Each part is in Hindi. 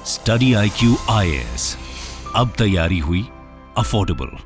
स्टडी IQ IAS, अब तैयारी हुई अफोर्डेबल।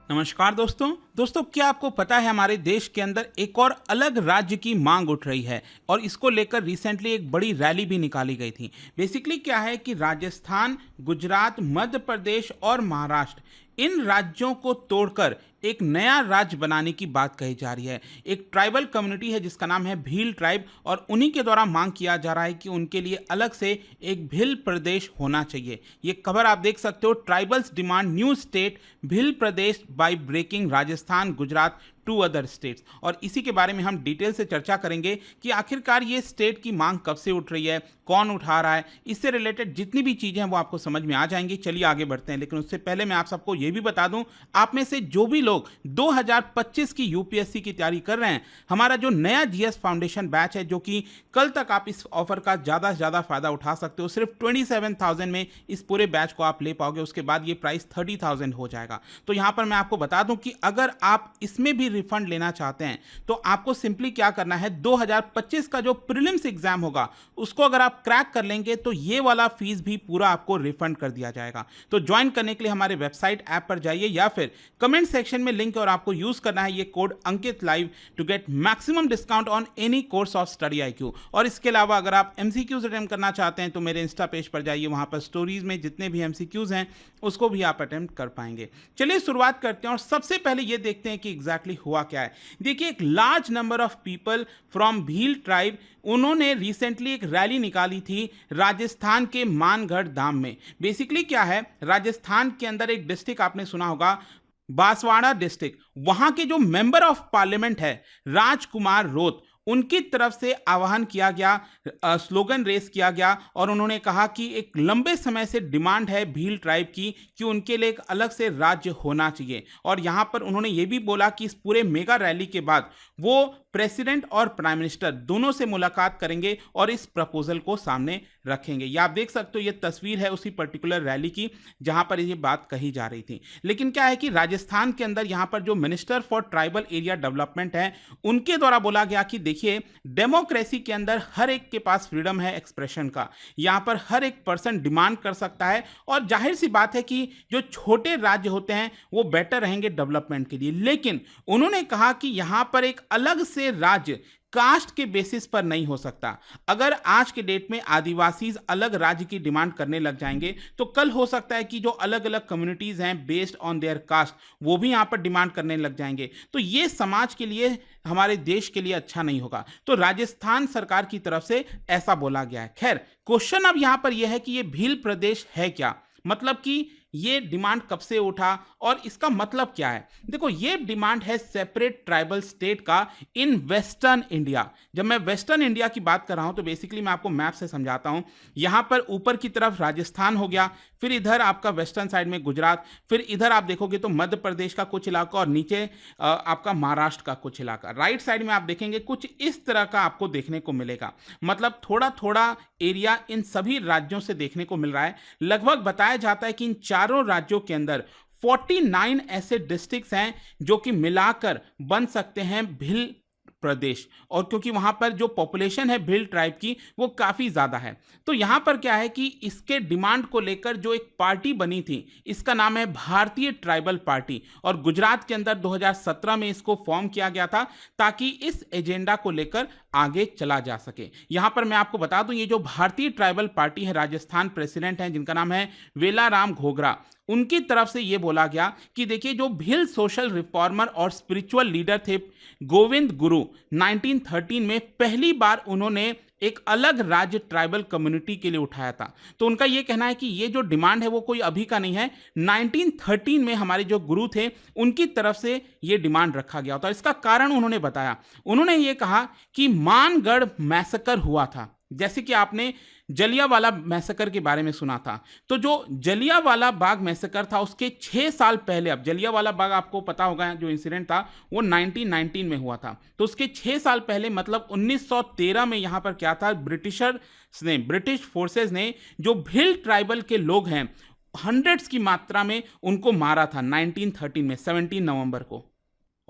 नमस्कार दोस्तों, क्या आपको पता है हमारे देश के अंदर एक और अलग राज्य की मांग उठ रही है और इसको लेकर रिसेंटली एक बड़ी रैली भी निकाली गई थी। बेसिकली क्या है कि राजस्थान, गुजरात, मध्य प्रदेश और महाराष्ट्र, इन राज्यों को तोड़कर एक नया राज्य बनाने की बात कही जा रही है। एक ट्राइबल कम्युनिटी है जिसका नाम है भील ट्राइब, और उन्हीं के द्वारा मांग किया जा रहा है कि उनके लिए अलग से एक भील प्रदेश होना चाहिए। ये खबर आप देख सकते हो, tribals demand new state Bhil Pradesh by breaking Rajasthan, Gujarat to other states. और इसी के बारे में हम डिटेल से चर्चा करेंगे कि आखिरकार ये स्टेट की मांग कब से उठ रही है, कौन उठा रहा है, इससे रिलेटेड जितनी भी चीजें हैं वो आपको समझ में आ जाएंगी। चलिए आगे बढ़ते हैं, लेकिन उससे पहले मैं आप सबको ये भी बता दूं, आप में से जो भी लोग 2025 की यूपीएससी की तैयारी कर रहे हैं, हमारा जो नया जीएस फाउंडेशन बैच है, जो कि कल तक आप इस ऑफर का ज्यादा से ज्यादा फायदा उठा सकते हो। सिर्फ 27,000 में इस पूरे बैच को आप ले पाओगे, उसके बाद ये प्राइस 30,000 हो जाएगा। तो यहां पर मैं आपको बता दूं कि अगर आप इसमें भी रिफंड लेना चाहते हैं तो आपको सिंपली क्या करना है, 2025 का जो प्रीलिम्स एग्जाम होगा उसको अगर आप क्रैक कर लेंगे तो ये वाला फीस भी पूरा आपको रिफंड कर दिया जाएगा। तो ज्वाइन करने के लिए हमारे वेबसाइट ऐप पर जाइए या फिर कमेंट सेक्शन में लिंक, और आपको यूज करना है ये code Ankit live to get maximum discount on any course of study IQ। और इसके अलावा अगर आप MCQs अटेम्प्ट करना चाहते हैं तो मेरे इंस्टा पेज पर जाइए, वहां पर स्टोरीज में जितने भी MCQs हैं उसको भी आप अटेम्प्ट कर पाएंगे। चलिए शुरुआत करते हैं और सबसे पहले ये देखते हैं कि एग्जैक्टली हुआ क्या है। देखिए, एक large number of people from Bhil tribe, उन्होंने रिसेंटली एक रैली निकाली थी राजस्थान के मानगढ़ धाम में। बेसिकली क्या है, राजस्थान के अंदर एक डिस्ट्रिक्ट आपने सुना होगा, बांसवाड़ा डिस्ट्रिक्ट, वहां के जो मेंबर ऑफ पार्लियामेंट है राजकुमार रोत, उनकी तरफ से आह्वान किया गया, स्लोगन रेस किया गया, और उन्होंने कहा कि एक लंबे समय से डिमांड है भील ट्राइब की कि उनके लिए एक अलग से राज्य होना चाहिए। और यहां पर उन्होंने ये भी बोला कि इस पूरे मेगा रैली के बाद वो प्रेसिडेंट और प्राइम मिनिस्टर दोनों से मुलाकात करेंगे और इस प्रपोजल को सामने रखेंगे। ये आप देख सकते हो, ये तस्वीर है उसी पर्टिकुलर रैली की जहां पर ये बात कही जा रही थी। लेकिन क्या है कि राजस्थान के अंदर यहां पर जो minister for tribal area development है, उनके द्वारा बोला गया कि देखिए, डेमोक्रेसी के अंदर हर एक के पास फ्रीडम है एक्सप्रेशन का, यहां पर हर एक पर्सन डिमांड कर सकता है, और जाहिर सी बात है कि जो छोटे राज्य होते हैं वो बेटर रहेंगे डेवलपमेंट के लिए। लेकिन उन्होंने कहा कि यहां पर एक अलग से राज्य कास्ट के बेसिस पर नहीं हो सकता। अगर आज के डेट में आदिवासी अलग राज्य की डिमांड करने लग जाएंगे तो कल हो सकता है कि जो अलग अलग कम्युनिटीज हैं बेस्ड ऑन देयर कास्ट, वो भी यहां पर डिमांड करने लग जाएंगे। तो ये समाज के लिए, हमारे देश के लिए अच्छा नहीं होगा। तो राजस्थान सरकार की तरफ से ऐसा बोला गया है। खैर, क्वेश्चन अब यहां पर यह है कि ये भील प्रदेश है क्या, मतलब कि ये डिमांड कब से उठा और इसका मतलब क्या है। देखो, ये डिमांड है सेपरेट ट्राइबल स्टेट का इन वेस्टर्न इंडिया। जब मैं वेस्टर्न इंडिया की बात कर रहा हूं तो बेसिकली मैं आपको मैप से समझाता हूं। यहां पर ऊपर की तरफ राजस्थान हो गया, फिर इधर आपका वेस्टर्न साइड में गुजरात, फिर इधर आप देखोगे तो मध्य प्रदेश का कुछ इलाका, और नीचे आपका महाराष्ट्र का कुछ इलाका। राइट साइड में आप देखेंगे कुछ इस तरह का आपको देखने को मिलेगा। मतलब थोड़ा थोड़ा एरिया इन सभी राज्यों से देखने को मिल रहा है। लगभग बताया जाता है कि इन चारों राज्यों के अंदर 49 ऐसे डिस्ट्रिक्ट्स हैं जो कि मिलाकर बन सकते हैं भील प्रदेश। और क्योंकि वहां पर जो पॉपुलेशन है भील ट्राइब की वो काफी ज्यादा है, तो यहां पर क्या है कि इसके डिमांड को लेकर जो एक पार्टी बनी थी, इसका नाम है भारतीय ट्राइबल पार्टी, और गुजरात के अंदर 2017 में इसको फॉर्म किया गया था ताकि इस एजेंडा को लेकर आगे चला जा सके। यहां पर मैं आपको बता दूं, ये जो भारतीय ट्राइबल पार्टी है, राजस्थान प्रेसिडेंट है जिनका नाम है वेलाराम घोगरा, उनकी तरफ से यह बोला गया कि देखिए, जो भील सोशल रिफॉर्मर और स्पिरिचुअल लीडर थे गोविंद गुरु, 1913 में पहली बार उन्होंने एक अलग राज्य ट्राइबल कम्युनिटी के लिए उठाया था। तो उनका यह कहना है कि ये जो डिमांड है वो कोई अभी का नहीं है, 1913 में हमारे जो गुरु थे उनकी तरफ से ये डिमांड रखा गया था। इसका कारण उन्होंने बताया, उन्होंने ये कहा कि मानगढ़ मैसेकर हुआ था, जैसे कि आपने जलियांवाला मैसेकर के बारे में सुना था। तो जो जलियांवाला बाग मैसेकर था उसके 6 साल पहले, अब जलियांवाला बाग आपको पता होगा जो इंसिडेंट था वो 1919 में हुआ था, तो उसके 6 साल पहले मतलब 1913 में यहां पर क्या था, ब्रिटिश फोर्सेस ने जो भील ट्राइबल के लोग हैं हंड्रेड्स की मात्रा में उनको मारा था 1913 में 17 नवंबर को।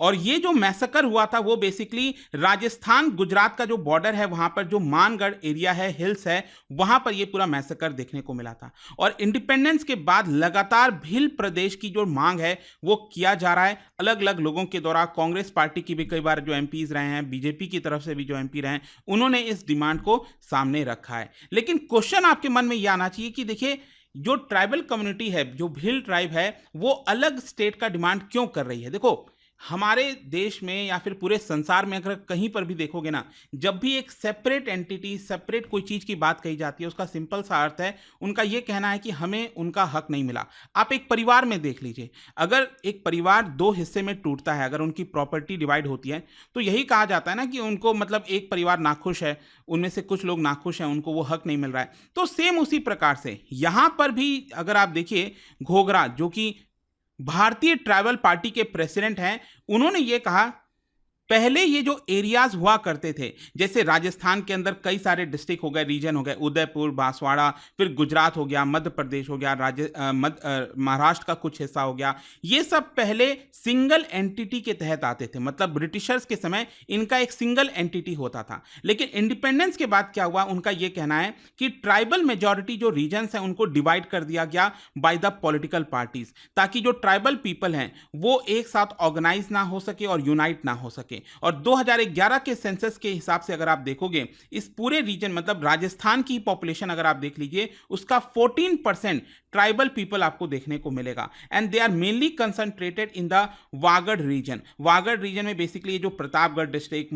और ये जो मैसेकर हुआ था वो बेसिकली राजस्थान गुजरात का जो बॉर्डर है वहां पर जो मानगढ़ एरिया है, हिल्स है, वहां पर ये पूरा मैसेकर देखने को मिला था। और इंडिपेंडेंस के बाद लगातार भिल प्रदेश की जो मांग है वो किया जा रहा है अलग अलग लोगों के द्वारा। कांग्रेस पार्टी की भी कई बार जो एमपीज रहे हैं, बीजेपी की तरफ से भी जो एमपी रहे हैं, उन्होंने इस डिमांड को सामने रखा है। लेकिन क्वेश्चन आपके मन में यह आना चाहिए कि देखिए, जो ट्राइबल कम्युनिटी है, जो भिल ट्राइब है, वो अलग स्टेट का डिमांड क्यों कर रही है? देखो, हमारे देश में या फिर पूरे संसार में अगर कहीं पर भी देखोगे ना, जब भी एक सेपरेट एंटिटी, सेपरेट कोई चीज की बात कही जाती है, उसका सिंपल सा अर्थ है, उनका यह कहना है कि हमें उनका हक नहीं मिला। आप एक परिवार में देख लीजिए, अगर एक परिवार दो हिस्से में टूटता है, अगर उनकी प्रॉपर्टी डिवाइड होती है, तो यही कहा जाता है ना कि उनको, मतलब एक परिवार नाखुश है, उनमें से कुछ लोग नाखुश हैं, उनको वो हक नहीं मिल रहा है। तो सेम उसी प्रकार से यहां पर भी अगर आप देखिए, घोघरा जो कि भारतीय ट्राइबल पार्टी के प्रेसिडेंट हैं, उन्होंने ये कहा, पहले ये जो एरियाज हुआ करते थे, जैसे राजस्थान के अंदर कई सारे डिस्ट्रिक्ट हो गए, रीजन हो गए, उदयपुर, बांसवाड़ा, फिर गुजरात हो गया, मध्य प्रदेश हो गया, महाराष्ट्र का कुछ हिस्सा हो गया, ये सब पहले सिंगल एंटिटी के तहत आते थे। मतलब ब्रिटिशर्स के समय इनका एक सिंगल एंटिटी होता था। लेकिन इंडिपेंडेंस के बाद क्या हुआ, उनका यह कहना है कि ट्राइबल मेजॉरिटी जो रीजन्स हैं उनको डिवाइड कर दिया गया बाय द पॉलिटिकल पार्टीज, ताकि जो ट्राइबल पीपल हैं वो एक साथ ऑर्गेनाइज ना हो सके और यूनाइट ना हो सके। और 2011 के सेंसस के हिसाब से अगर आप देखोगे, इस पूरे रीजन, मतलब राजस्थान की पॉपुलेशन अगर आप देख लीजिए, उसका 14% ट्राइबल पीपल आपको देखने को मिलेगा। And they are mainly concentrated in the Vagad region. Vagad region में बेसिकली जो प्रतापगढ़ डिस्ट्रिक्ट,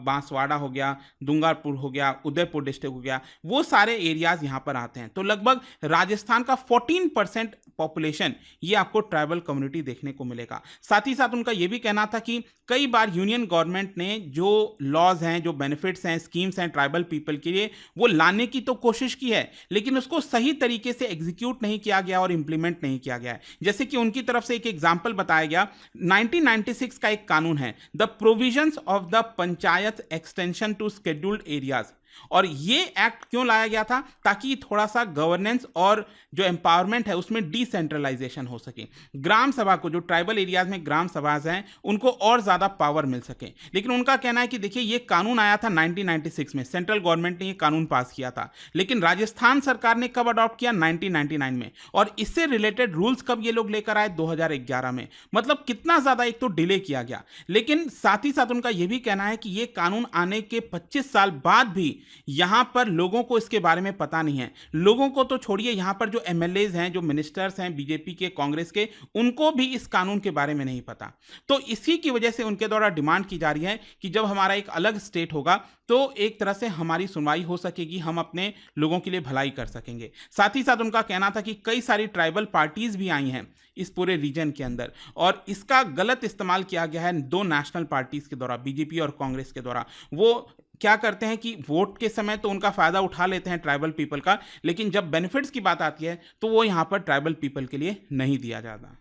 बांसवाड़ा हो गया, डूंगरपुर हो गया, उदयपुर डिस्ट्रिक्ट हो गया, वो सारे एरियाज यहां पर आते हैं। तो लगभग राजस्थान का 14% पॉपुलेशन ये आपको ट्राइबल कम्युनिटी देखने को मिलेगा। साथ ही साथ उनका यह भी कहना था कि कई बार यूनियन गवर्नमेंट ने जो लॉज हैं, जो बेनिफिट्स हैं, स्कीम्स हैं ट्राइबल पीपल के लिए, वो लाने की तो कोशिश की है, लेकिन उसको सही तरीके से एग्जीक्यूट नहीं किया गया और इंप्लीमेंट नहीं किया गया है। जैसे कि उनकी तरफ से एक एग्जांपल बताया गया, 1996 का एक कानून है, the provisions of the panchayat extension to scheduled areas. और ये एक्ट क्यों लाया गया था? ताकि थोड़ा सा गवर्नेंस और जो एम्पावरमेंट है उसमें डिसेंट्रलाइजेशन हो सके। ग्राम सभा को, जो ट्राइबल एरियाज में ग्राम सभाएं हैं, उनको और ज्यादा पावर मिल सके। लेकिन उनका कहना है कि देखिए, ये कानून आया था 1996 में, सेंट्रल गवर्नमेंट ने ये कानून पास किया था, लेकिन राजस्थान सरकार ने कब अडॉप्ट किया? 1999 में। और इससे रिलेटेड रूल्स कब ये लोग लेकर आए? 2011 में। मतलब कितना ज्यादा एक तो डिले किया गया। लेकिन साथ ही साथ उनका यह भी कहना है कि ये कानून आने के 25 साल बाद भी यहां पर लोगों को इसके बारे में पता नहीं है। लोगों को तो छोड़िए, यहां पर जो एमएलएज हैं, जो मिनिस्टर्स हैं बीजेपी के, कांग्रेस के, उनको भी इस कानून के बारे में नहीं पता। तो इसी की वजह से उनके द्वारा डिमांड की जा रही है कि जब हमारा एक अलग स्टेट होगा तो एक तरह से हमारी सुनवाई हो सकेगी, हम अपने लोगों के लिए भलाई कर सकेंगे। साथ ही साथ उनका कहना था कि कई सारी ट्राइबल पार्टीज भी आई हैं इस पूरे रीजन के अंदर, और इसका गलत इस्तेमाल किया गया है दो नेशनल पार्टीज के द्वारा, बीजेपी और कांग्रेस के द्वारा। वो क्या करते हैं कि वोट के समय तो उनका फायदा उठा लेते हैं ट्राइबल पीपल का, लेकिन जब बेनिफिट्स की बात आती है तो वो यहां पर ट्राइबल पीपल के लिए नहीं दिया जाता।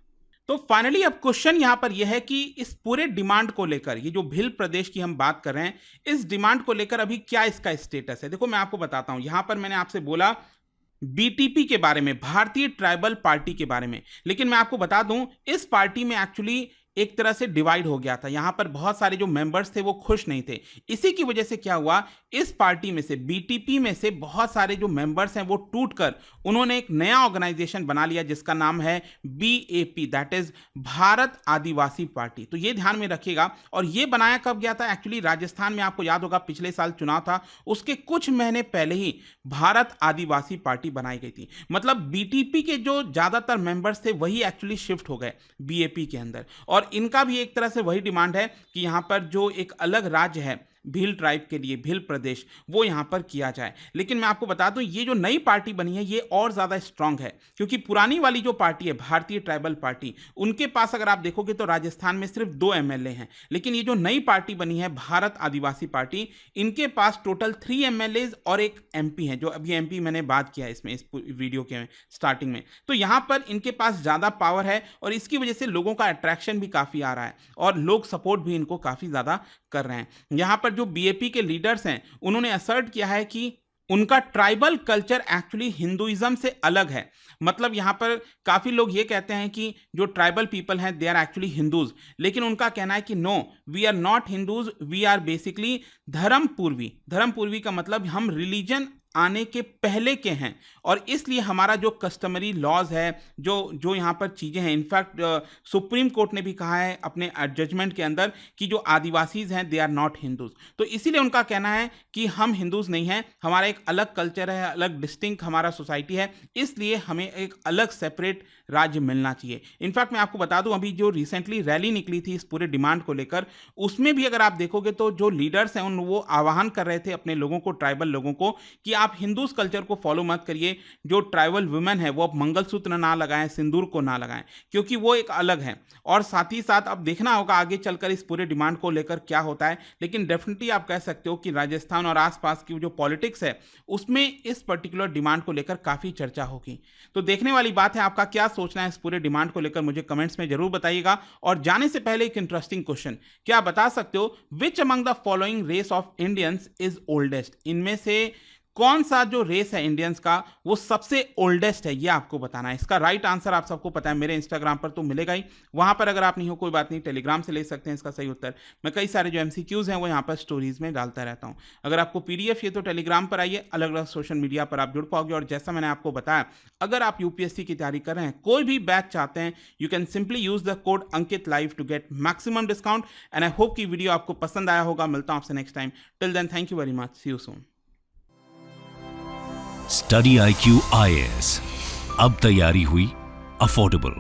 तो फाइनली अब क्वेश्चन यहां पर यह है कि इस पूरे डिमांड को लेकर, ये जो भिल प्रदेश की हम बात कर रहे हैं, इस डिमांड को लेकर अभी क्या इसका स्टेटस है? देखो, मैं आपको बताता हूं। यहां पर मैंने आपसे बोला बीटीपी के बारे में, भारतीय ट्राइबल पार्टी के बारे में, लेकिन मैं आपको बता दूं, इस पार्टी में एक्चुअली एक तरह से डिवाइड हो गया था। यहां पर बहुत सारे जो मेंबर्स थे वो खुश नहीं थे। इसी की वजह से क्या हुआ, इस पार्टी में से, बीटीपी में से बहुत सारे जो मेंबर्स हैं वो टूटकर उन्होंने एक नया ऑर्गेनाइजेशन बना लिया जिसका नाम है BAP, that is Bharat Adivasi party. तो ये ध्यान में रखिएगा। और ये बनाया कब गया था? एक्चुअली राजस्थान में आपको याद होगा पिछले साल चुनाव था, उसके कुछ महीने पहले ही भारत आदिवासी पार्टी बनाई गई थी। मतलब बीटीपी के जो ज्यादातर मेंबर्स थे वही एक्चुअली शिफ्ट हो गए बीएपी के अंदर। और इनका भी एक तरह से वही डिमांड है कि यहां पर जो एक अलग राज्य है भील ट्राइब के लिए, भील प्रदेश, वो यहां पर किया जाए। लेकिन मैं आपको बता दूं, ये जो नई पार्टी बनी है ये और ज्यादा स्ट्रांग है, क्योंकि पुरानी वाली जो पार्टी है भारतीय ट्राइबल पार्टी, उनके पास अगर आप देखोगे तो राजस्थान में सिर्फ 2 एमएलए हैं। लेकिन ये जो नई पार्टी बनी है भारत आदिवासी पार्टी, इनके पास टोटल 3 एमएलए और 1 एमपी है, जो अभी एमपी मैंने बात किया है इसमें, इस वीडियो के स्टार्टिंग में। तो यहां पर इनके पास ज्यादा पावर है और इसकी वजह से लोगों का अट्रैक्शन भी काफी आ रहा है और लोग सपोर्ट भी इनको काफी ज्यादा कर रहे हैं। यहां पर जो बीएपी के लीडर्स हैं उन्होंने असर्ट किया है कि उनका ट्राइबल कल्चर एक्चुअली हिंदुइज्म से अलग है। मतलब यहाँ पर काफ़ी लोग ये कहते हैं कि जो ट्राइबल पीपल हैं दे आर एक्चुअली हिंदूज, लेकिन उनका कहना है कि no, we are not Hindus, we are basically धर्म पूर्वी। धर्म पूर्वी का मतलब हम रिलीजन आने के पहले के हैं, और इसलिए हमारा जो कस्टमरी लॉज है, जो जो यहाँ पर चीज़ें हैं, इनफैक्ट सुप्रीम कोर्ट ने भी कहा है अपने जजमेंट के अंदर कि जो आदिवासीज हैं दे आर नॉट हिंदूज। तो इसीलिए उनका कहना है कि हम हिंदूज नहीं हैं, हमारा एक अलग कल्चर है, अलग डिस्टिंक्ट हमारा सोसाइटी है, इसलिए हमें एक अलग सेपरेट राज्य मिलना चाहिए। इनफैक्ट मैं आपको बता दूं, अभी जो रिसेंटली रैली निकली थी इस पूरे डिमांड को लेकर, उसमें भी अगर आप देखोगे तो जो लीडर्स हैं वो आह्वान कर रहे थे अपने लोगों को, ट्राइबल लोगों को, कि आप हिंदूज कल्चर को फॉलो मत करिए। जो ट्राइबल वुमेन है वो अब मंगलसूत्र ना लगाएं, सिंदूर को ना लगाएं, क्योंकि वो एक अलग है। और साथ ही साथ अब देखना होगा आगे चलकर इस पूरे डिमांड को लेकर क्या होता है, लेकिन डेफिनेटली आप कह सकते हो कि राजस्थान और आसपास की जो पॉलिटिक्स है उसमें इस पर्टिकुलर डिमांड को लेकर काफ़ी चर्चा होगी। तो देखने वाली बात है, आपका क्या सोचना है इस पूरे डिमांड को लेकर मुझे कमेंट्स में जरूर बताइएगा। और जाने से पहले एक इंटरेस्टिंग क्वेश्चन, क्या आप बता सकते हो which among the following race of Indians is oldest? इनमें से कौन सा जो रेस है इंडियंस का वो सबसे ओल्डेस्ट है, ये आपको बताना है। इसका राइट आंसर आप सबको पता है, मेरे इंस्टाग्राम पर तो मिलेगा ही, वहां पर अगर आप नहीं हो कोई बात नहीं, टेलीग्राम से ले सकते हैं इसका सही उत्तर। मैं कई सारे जो एमसीक्यूज हैं वो यहाँ पर स्टोरीज में डालता रहता हूँ। अगर आपको पीडीएफ ये तो टेलीग्राम पर आइए, अलग अलग सोशल मीडिया पर आप जुड़ पाओगे। और जैसा मैंने आपको बताया, अगर आप यूपीएससी की तैयारी कर रहे हैं, कोई भी बैच चाहते हैं, you can simply use the code Ankit live to get maximum discount. And I hope कि वीडियो आपको पसंद आया होगा। मिलता हूं आपसे next time. Till then, thank you very much, see you soon. Study IQ IAS, अब तैयारी हुई अफोर्डेबल।